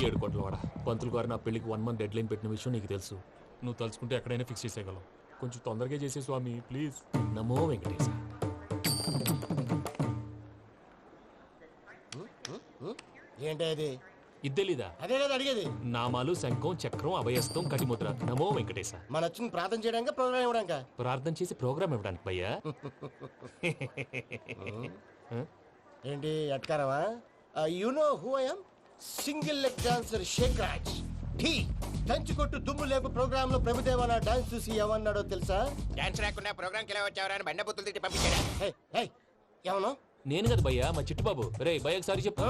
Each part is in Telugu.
7 కోట్ల వాడ పంతులు గారు నా పెళ్లికి 1 month డెడ్ లైన్ పెట్టిన విషయం నీకు తెలుసు. నువ్వు తలుచుకుంటే ఎక్కడైనా ఫిక్స్ చేసేయగలవు. కొంచెం తొందరగా చేసే స్వామి ప్లీజ్. నమో వెంకటేశ. ఏంటి అది? ఇద్దెలీదా? అదే కదా అడిగేది. నామాలు శంఖం చక్రం అభయస్తం కటిముద్ర. నమో వెంకటేశ. మన వచ్చింది ప్రార్థన చేయడానికి, ప్రోగ్రామ్ ఇవ్వడానికి. ప్రార్థన చేసి ప్రోగ్రామ్ ఇవ్వడానికి భయ్యా. ఏంటి అట్కారమా? You know who I am? Single leg dancer Shaik Raj. Dhee దంచి కొట్టు దుమ్ము లేపు ప్రోగ్రామ్ లో ప్రభుదేవ నా డాన్స్ చూసి ఏమన్నాడో తెలుసా? డాన్స్ రాకుండా ప్రోగ్రామ్ కి ఎలా వచ్చావరా అని బండ బుద్ధులు తిట్టి పంపించాడా? ఏమన్నా? నేను కదా భయ్యా, మా చిట్టుబాబు. రే భయ్య ఒకసారి చెప్పు.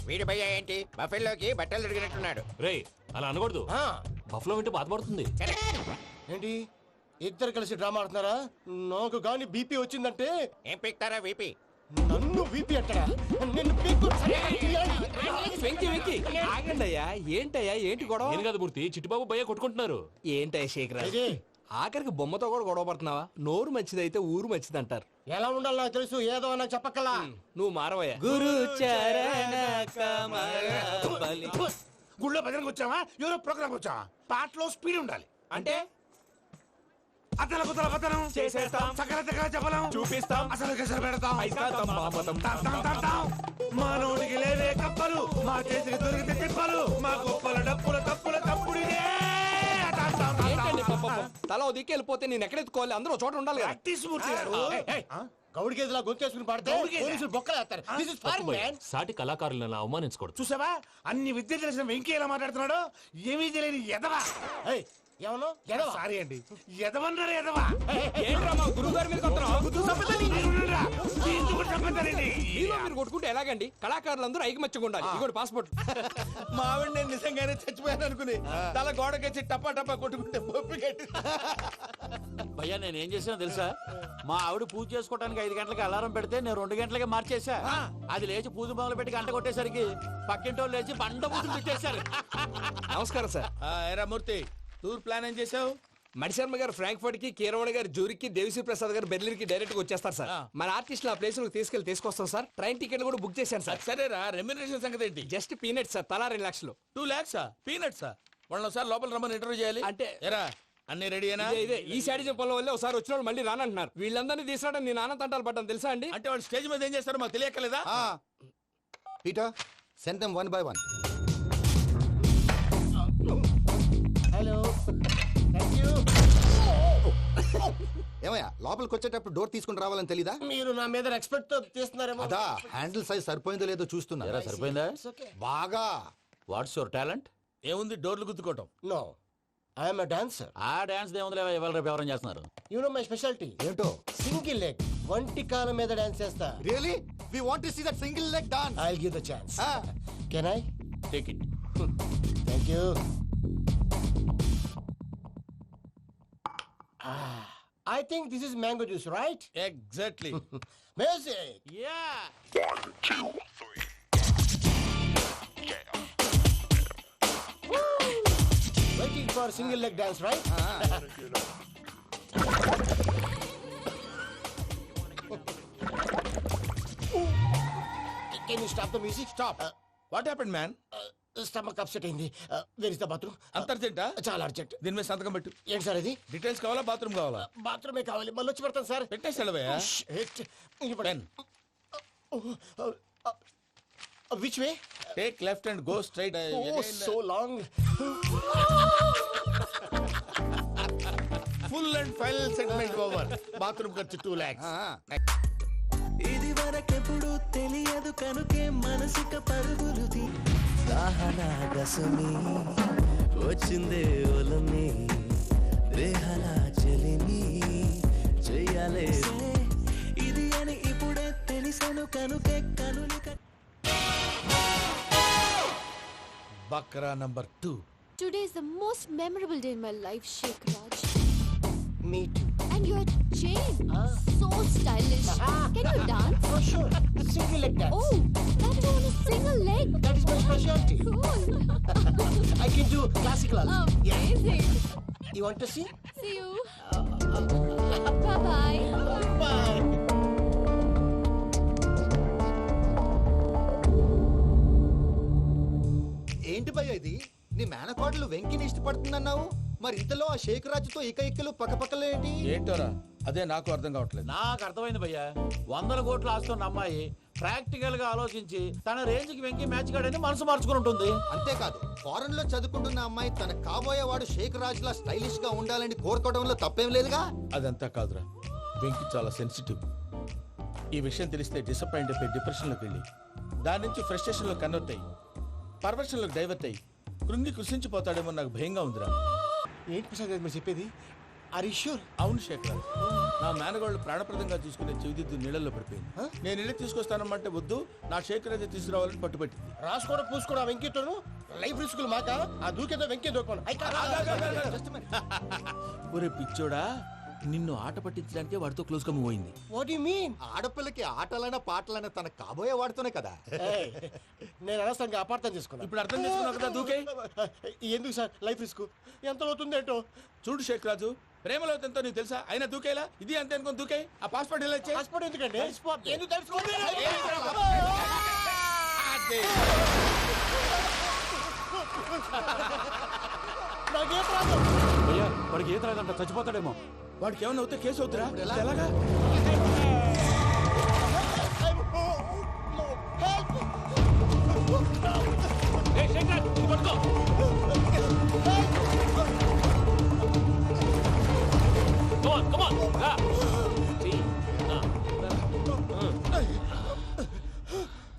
వీడి భయ్య ఏంటి బఫెల్లోకి బట్టలు తిరిగినట్టున్నాడు. రే అలా అనకూడదు. బఫ్లో వింటే బాధపడుతుంది. ఏంటి ఇద్దరు కలిసి డ్రామా ఆడుతున్నారా? నాకు గాని బీపీ వచ్చిందంటే ఏం పీక్తారా వీపీ? నన్ను బీపీ అట్టడా? నిన్ను పీక్కు. వెంకీ వెంకీ ఆగండి అయ్యా. ఏంటయ్యా ఏంటి గొడవ? నేను కదా మూర్తి, చిట్టుబాబు భయ్య కొట్టుకుంటున్నారు. ఏంటయ్యా శేఖరా, ఇది ఆఖరికి బొమ్మతో కూడా గొడవ పడుతున్నావా? నోరు మంచిదైతే ఊరు మంచిది అంటారు. ఎలా ఉండాలో నాకు తెలుసు, ఏదో నాకు చెప్పక్కలా. నువ్వు మారవయ్యా. గురు గుళ్ళో భజనకు వచ్చావా? ఎవరో ప్రోగ్రామ్ వచ్చావా? పాటలో స్పీడ్ ఉండాలి. అంటే అతల కుతల పతనం చేసేస్తాం, సకల దగ్గర చెప్పలేం, చూపిస్తాం, అసలు గసలు పెడతాం. అయితాం, బాపతం. మా నోటికి లేవే కప్పలు, మా చేతికి దొరికితే తిప్పలు, మా గొప్పల డప్పుల తప్పుల తప్పుడిదే. ఏంటండి పాపం? తల ఓ దిక్కు వెళ్ళిపోతే నేను ఎక్కడెత్తుకోవాలి? అందరూ చోట ఉండాలి కదా. ప్రాక్టీస్ మూర్తి గారు. గౌడి గేదెలా గొంతేసుకుని పాడితే పోలీసులు బొక్కలేస్తారు. This is foreign, man. సాటి కళాకారులను అవమానించకూడదు. చూసావా అన్ని విద్య తెలిసిన వెంకీ ఎలా మాట్లాడుతున్నాడు? ఏమీ తెలియని ఎదవా. ఏమన్నా ఎడవా? సారీ అండి, ఎదవన్నారు ఎదవా. ఏంట్రా మా గురువు గారి మీద మీరు కొట్టుకుంటే ఎలాగండి? కళాకారులందరూ ఐకమత్యంగా ఉండాలి. ఇదిగోటి పాస్పోర్ట్. మా ఆవిడ నేను నిజంగానే చచ్చిపోయాను అనుకుని తల గోడకొచ్చి టపా టపా కొట్టుకుంటే పొప్పి కట్టి. భయ్యా నేనేం చేసినా తెలుసా? మా ఆవిడ పూజ చేసుకోవడానికి 5 గంటలకి అలారం పెడితే నేను 2 గంటలకి మార్చేసా. అది లేచి పూజ మొదలు పెట్టి గంట కొట్టేసరికి పక్కింటోళ్ళు లేచి బండ పూజలు పెట్టేశారు. నమస్కారం సార్. ఏరా మూర్తి, టూర్ ప్లాన్ ఏం చేసావు? మణిశర్మ గారు ఫ్రాంక్ఫర్ట్ కి, కీరవాణి గారు జూరిక్ కి, దేవిశ్రీ ప్రసాద్ గారు బెర్లిన్ కి డైరెక్ట్ గా వచ్చేస్తారు సార్. మన ఆర్టిస్ట్ ఆ ప్లేస్ తీసుకొస్తాం సార్. ట్రైన్ టికెట్ కూడా బుక్ చేశాను సార్. సరేరా, రెమ్యూనరేషన్ సంగతి ఏంటి? జస్ట్ పీనట్స్ సార్, తలా 2 లక్షలు. 2 lakhs పీనట్సా? వాళ్ళని ఒకసారి లోపల రమ్మని ఇంటర్వ్యూ చేయాలి. అంటే ఎరా అన్ని రెడీ అయినా? ఇదే ఈ శాడిజం పొలం వల్లే ఒకసారి వచ్చిన వాళ్ళు మళ్ళీ రానంటున్నారు. వీళ్ళందరినీ తీసుకురావడం నేను నాన్న తంటాలు పడ్డాను తెలుసా అండి? అంటే వాళ్ళు స్టేజ్ మీద ఏం చేస్తారో మాకు తెలియక్కలేదా? Peter, send them one by one. Hello, thank you. ఏమయ్యా లోపలికి వచ్చేటప్పుడు డోర్ తీసుకుని రావాలని తెలీదా? మీరు నా మీద ఎక్స్పెక్ట్ తో తీస్తున్నారేమో. అదా హ్యాండిల్ సైజ్ సరిపోయిందో లేదో చూస్తున్నా. ఎరా సరిపోయిందా? బాగా. What's your talent? ఏముంది డోర్లు గుద్దుకోవటం. No, I'm a dancer. ఆ డాన్స్ దేవుందిలే, ఇవాళ రేపు ఎవరైనా చేస్తున్నారు. You know my speciality. ఏంటో? సింగిల్ లెగ్, వంటి కాలం మీద డాన్స్ చేస్తా. Really we want to see that single leg dance. I will give the chance. Can I? Take it. Thank you. I think this is mango juice, right? Exactly. Music. Yeah. 1, 2, 3. Waiting for single leg dance, right? Can you stop the music? Stop. What happened man? Stomach upset అయింది. Where is the bathroom? అంత అర్జెంటా? చాలా అర్జెంట్. దీని మీద సంతకం పెట్టు. ఏంటి సార్ ఇది? డీటెయిల్స్ కావాలా బాత్రూమ్ కావాలా? బాత్రూమే కావాలి, మళ్ళీ వచ్చి పెడతాను సార్. పెట్టేసి వెళ్ళవయ్యా. Pen. Which way? Take left and go straight. Oh, so long. Full and final segment over. Bathroom ఖర్చు 2 lakhs. ఇది వరకెప్పుడు తెలియదు కనుకే మనసుక పరుగులుది దాహనా దశమి వచ్చిందే ఒలమి రేహనా చెలిమి చెయ్యాలే ఇది అని ఇప్పుడే తెలిసెను కనుకే కనులిక. Bakra number 2. Today is the most memorable day in my life, Sheikh Raj. Me too. And your chain, so stylish. Can you dance? For sure. Single leg dance. Oh, that is on a single leg. That is my specialty. Cool. I can do classical also. Amazing. You want to see? See you. Bye-bye. Bye. ఏంటి భయ్య ఇది? నీ మేనకోడలు వెంకిని ఇష్టపడుతుందన్నావు, మరి ఇంతలో ఆ షేక్ రాజుతో ఇకలు పక్కపక్కలు ఏంటి? ఏంటోరా అదే నాకు అర్థం కావట్లేదు. నాకు అర్థమైంది భయ్యా, 100 కోట్లు ఆస్తున్న అమ్మాయి ప్రాక్టికల్ గా ఆలోచించి తన రేంజ్ కి వెంకి మ్యాచ్ కాడని మనసు మార్చుకుని ఉంటుంది. అంతేకాదు, ఫారెన్ లో చదువుకుంటున్న అమ్మాయి తన కాబోయేవాడు షేక్ రాజులా స్టైలిష్ గా ఉండాలని కోరుకోవడంలో తప్పేం లేదుగా. అదంతా కాదురా, వెంకి చాలా సెన్సిటివ్. ఈ విషయం తెలిస్తే డిసప్పాయింట్ అయిపోయి డిప్రెషన్లోకి వెళ్ళి దాని నుంచి ఫ్రస్ట్రేషన్లో కన్వర్ట్ అయ్యి పర్వర్షన్లోకి డైవర్ట్ అయ్యి కృంగి కృషించిపోతాడేమో నాకు భయంగా ఉందిరా. ఏంటి ప్రసాద్ గారు మీరు చెప్పేది? Are you sure? అవును శేఖర్, నా మేనగాళ్ళు ప్రాణప్రదంగా చూసుకునే చెవిదిద్దు నీళ్ళల్లో పడిపోయింది. నేను ఇల్లు తీసుకొస్తానమ్మంటే వద్దు, నా శేఖర్ అయితే తీసుకురావాలని పట్టుబట్టింది. రాసుకోవడం పూసుకోవడం వెంకీతోను లైఫ్ రిస్కులు మాక, ఆ దూకేదో వెంకీ దూకోను. ఒరే పిచ్చోడా, నిన్ను ఆట పట్టించడానికి వాడితో క్లోజ్ గా మూవ్ అయింది. What you mean? ఆడపిల్లకి ఆటలైనా పాటలైనా తన కాబోయే వాడుతూనే కదా. నేను అనవసరంగా అపార్థం చేసుకున్నా. ఇప్పుడు అర్థం చేసుకున్నావు కదా, దూకే. ఎందుకు సార్ లైఫ్ రిస్క్? ఎంత అవుతుంది ఏంటో? చూడు శేఖ్ రాజు, ప్రేమలో ఎంతో నీకు తెలుసా? అయినా దూకేలా ఇది అంతే అనుకుని దూకే. ఆ పాస్పోర్ట్ ఇలా ఇచ్చే. పాస్పోర్ట్ ఎందుకండి? ఎందుకు తెలుసుకోండి? నాకేం రాదు. భయ్యా వాడికి ఈత రాదంట, చచ్చిపోతాడేమో. వాడికి ఏమన్నా అవుతే కేసు అవుతురా? ఎలాగా?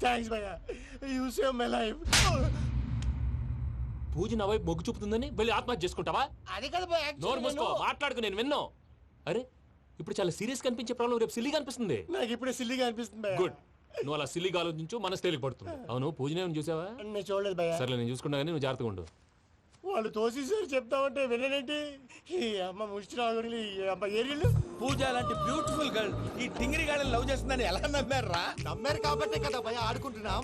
థ్యాంక్స్ భయ్యా, యు సేవ్ మై లైఫ్. పూజ నా వైపు మొగ్గు చూపుతుందని వెళ్ళి ఆత్మహత్య చేసుకుంటావా? అది కదా భయ్యా. నోరు మూసుకో, మాట్లాడుకు, నేను విన్నో. అరే ఇప్పుడు చాలా సీరియస్ కనిపించే ప్రాబ్లం రేపు సిల్లీగా అనిపిస్తుంది. నాకు ఇప్పుడే సిల్లీగా అనిపిస్తుంది భయ్యా. గుడ్, నువ్వు అలా సిల్లీగా ఆలోచించు, మనసు తేలిక పడుతుంది. అవును పూజనే చూసావా? నేను చూడలేదు భయ్యా. సరే నేను చూసుకున్నా కానీ నువ్వు జాగ్రత్తగా ఉండు. వాళ్ళు తోసేసారు చెప్తామంటే విననేంటి? ఈ అమ్మ ముష్టి రాగుడి, ఈ అమ్మ ఏరియలు. పూజ లాంటి బ్యూటిఫుల్ గర్ల్ ఈ టింగిరి గాళ్ళని లవ్ చేస్తుందని ఎలా నమ్మారా? నమ్మారు కాబట్టే కదా భయ ఆడుకుంటున్నాం.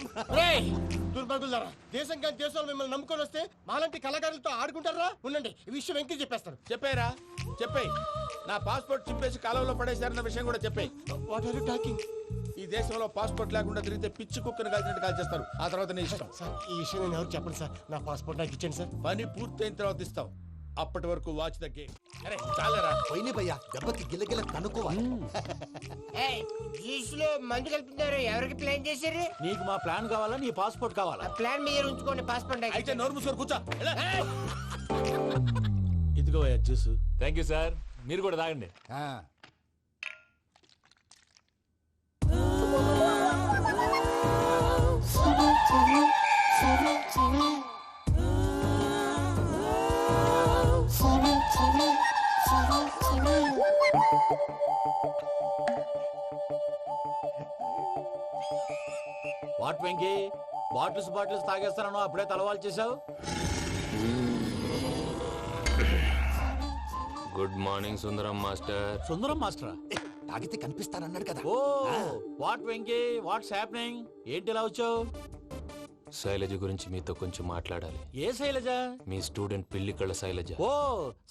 దుర్భగులారా, దేశం కానీ దేశంలో మిమ్మల్ని నమ్ముకొని వస్తే మాలాంటి కళాకారులతో ఆడుకుంటారా? ఉండండి, ఈ విషయం వెంకీ చెప్పేస్తాను. చెప్పారా? చెప్పేయ్. నా పాస్పోర్ట్ చింపేసి కాలంలో పడేశారన్న విషయం కూడా చెప్పేయ్. What are you talking? ఈ దేశంలో పాస్పోర్ట్ లేకుండా తిరిగితే పిచ్చి కుక్కను కాల్చినట్టు కాల్చేస్తారు. ఆ తర్వాత నీ ఇష్టం. సార్ ఈ విషయం నేను ఎవరు చెప్పండి సార్. నా పాస్పోర్ట్ నాకు ఇచ్చేయండి సార్. పని పూర్తయిన తర్వాత ఇస్తాం. అప్పటి వరకు వాచ్ ద గేమ్. అరే చాలరా, పోయిన భయ్యా, దెబ్బకి గిల్లగిల్ల తనుకోవాలి. జ్యూస్ లో మందు కలుపుతున్నారు, ఎవరికి ప్లాన్ చేశారు? నీకు మా ప్లాన్ కావాలా, నీ పాస్పోర్ట్ కావాలా? ప్లాన్ మీరు ఉంచుకోండి, పాస్పోర్ట్ అయితే నోరు మూసుకొని కూర్చో. ఇదిగో జ్యూస్. థ్యాంక్ యూ సార్, మీరు కూడా తాగండి. వాట్ వెంకీ, బాటిల్స్ తాగేస్తానో అప్పుడే తలవాలు చేసావు. Good morning Sundaram master. Sundaram మాస్టరా? తాగితే కనిపిస్తానన్నాడు కదా. Oh what Venky, what's happening? ఏంటి ఇలా వచ్చావు? శైలజ గురించి మీతో కొంచెం మాట్లాడాలి. ఏ శైలజ? మీ స్టూడెంట్ పిల్లి కళ్ళ శైలజ. ఓ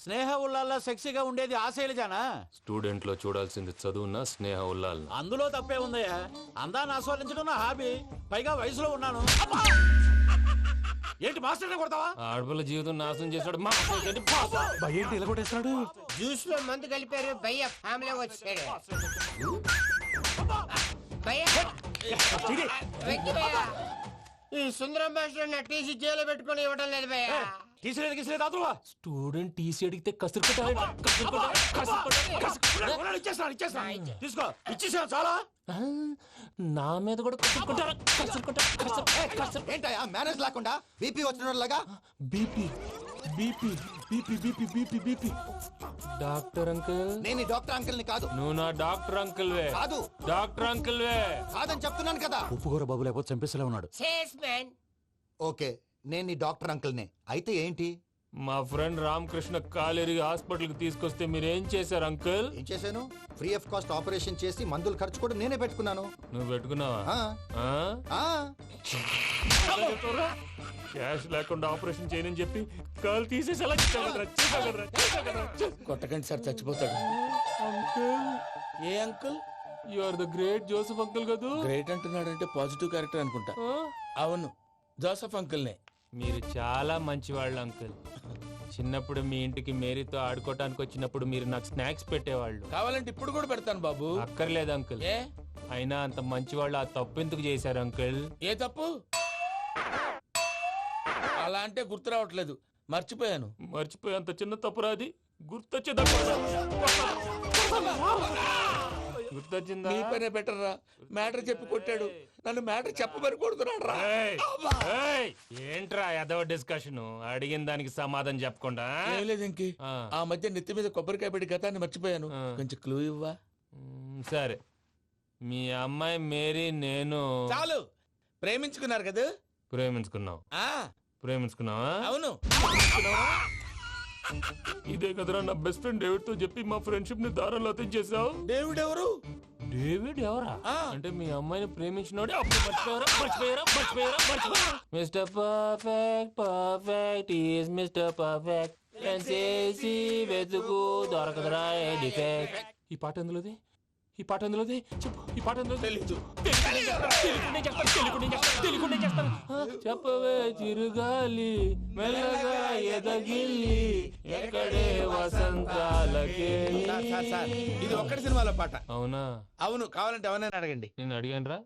స్నేహ ఉల్లాల్లో సెక్సీగా ఉండేది ఆ శైలజానా? స్టూడెంట్ లో చూడాల్సింది చదువున్న స్నేహ ఉల్లాల్. అందులో తప్పే ఉందయ్యా, అందాన్ని ఆస్వాదించడం నా హాబీ, పైగా వయసులో ఉన్నాను. ఏంటి మాస్టర్ కొడతావా? ఆడపిల్ల జీవితం నాశనం చేశాడు. ఏంటి ఇలా కొట్టేస్తున్నాడు? జ్యూస్ లో మందు కలిపారు, భయ్య ఫ్యామిలీ వచ్చాడు. భయ్య వెంకీ భయ్య, ఈ సుందరం మాస్టర్ నా టీసీ జైలు పెట్టుకొని ఇవ్వడం లేదు భయ్య. తీసిలేదు అదువా. స్టూడెంట్ టీసీ అడిగితే కసురు తీసుకో, ఇచ్చేసా చాలా. నా మీద కూడా కసురుకుంటారా? ఏంటయ్యా మేనేజ్ లేకుండా బీపీ వచ్చిన లాగా? BP BP BP BP BP BP. Doctor uncle, నేను ఈ డాక్టర్ అంకుల్ ని కాదు. నువ్వు నా డాక్టర్ అంకుల్ వే. కాదు, డాక్టర్ అంకుల్ వే. కాదని చెప్తున్నాను కదా. ఉప్పుకూర బాబు లేకపోతే చంపేసేలా ఉన్నాడు. సేల్స్మెన్. ఓకే, నేను ఈ డాక్టర్ అంకుల్ నే. అయితే ఏంటి? మా ఫ్రెండ్ రామకృష్ణ కాలేరికి హాస్పిటల్ కి తీసుకొస్తే మీరేం చేశారు అంకుల్? ఏం చేశాను? ఫ్రీ ఆఫ్ కాస్ట్ ఆపరేషన్ చేసి మందులు ఖర్చు కూడా నేనే పెట్టుకున్నాను. నువ్వు పెట్టుకున్నావా? క్యాష్ లేకుండా ఆపరేషన్ చేయనని చెప్పి కాల్ తీసేసి ఎలా కొట్టకండి సార్, చచ్చిపోతాడు. అంకుల్, ఏ uncle? You are the great Joseph uncle కదా. గ్రేట్ అంటున్నాడంటే పాజిటివ్ క్యారెక్టర్ అనుకుంటా. అవును, జోసఫ్ అంకుల్నే. మీరు చాలా మంచివాళ్ళు అంకుల్. చిన్నప్పుడు మీ ఇంటికి మేరీతో ఆడుకోవటానికి వచ్చినప్పుడు మీరు నాకు స్నాక్స్ పెట్టేవాళ్ళు. కావాలంటే ఇప్పుడు కూడా పెడతాను బాబు. అక్కర్లేదు అంకుల్. ఏ అయినా అంత మంచివాళ్ళు ఆ తప్పు ఎందుకు చేశారు అంకుల్? ఏ తప్పు? అలా అంటే గుర్తు రావట్లేదు, మర్చిపోయాను. మర్చిపోయి అంత చిన్న తప్పురా అది? గుర్తొచ్చిందా? నీ పనే బెటర్ రా. మ్యాటర్ చెప్పి కొట్టాడు, నన్ను మ్యాటర్ చెప్పమని కొడుతున్నాడు రా. ఏంట్రా ఎదవ డిస్కషన్? అడిగిన దానికి సమాధానం చెప్పకుండా. ఏం లేదు ఇంకి, ఆ మధ్య నెత్తి మీద కొబ్బరికాయ పెట్టి గతాన్ని మర్చిపోయాను. కొంచెం క్లూ ఇవ్వా? సరే, మీ అమ్మాయి మేరీ నేను చాలు. ప్రేమించుకున్నారు కదా? ప్రేమించుకున్నావు. ప్రేమించుకున్నావా? అవును. ఇదే కదరా నా బెస్ట్ ఫ్రెండ్ డేవిడ్ తో చెప్పి మా ఫ్రెండ్షిప్ ని దారంలో తెచ్చేసావు. డేవిడ్ ఎవరు? డేవిడ్ ఎవరా? అంటే మీ అమ్మాయిని ప్రేమించినోడే. Mister perfect, perfect is mister perfect. చేసి వెతుకు దొరకదురా డిఫెక్ట్. ఈ పాట ఎందులోది? ఈ పాట ఎందులోది? చెప్పు. ఈ పాట ఎందులో? తెలీదు. చెప్పవే చిరుగాలి మెల్లగా ఎదగిల్లి ఎక్కడే వసంతాలకే. ఇది ఒక్కటి సినిమాలో పాట. అవునా? అవును. కావాలంటే ఎవరైనా అడగండి. నేను అడిగాను రా.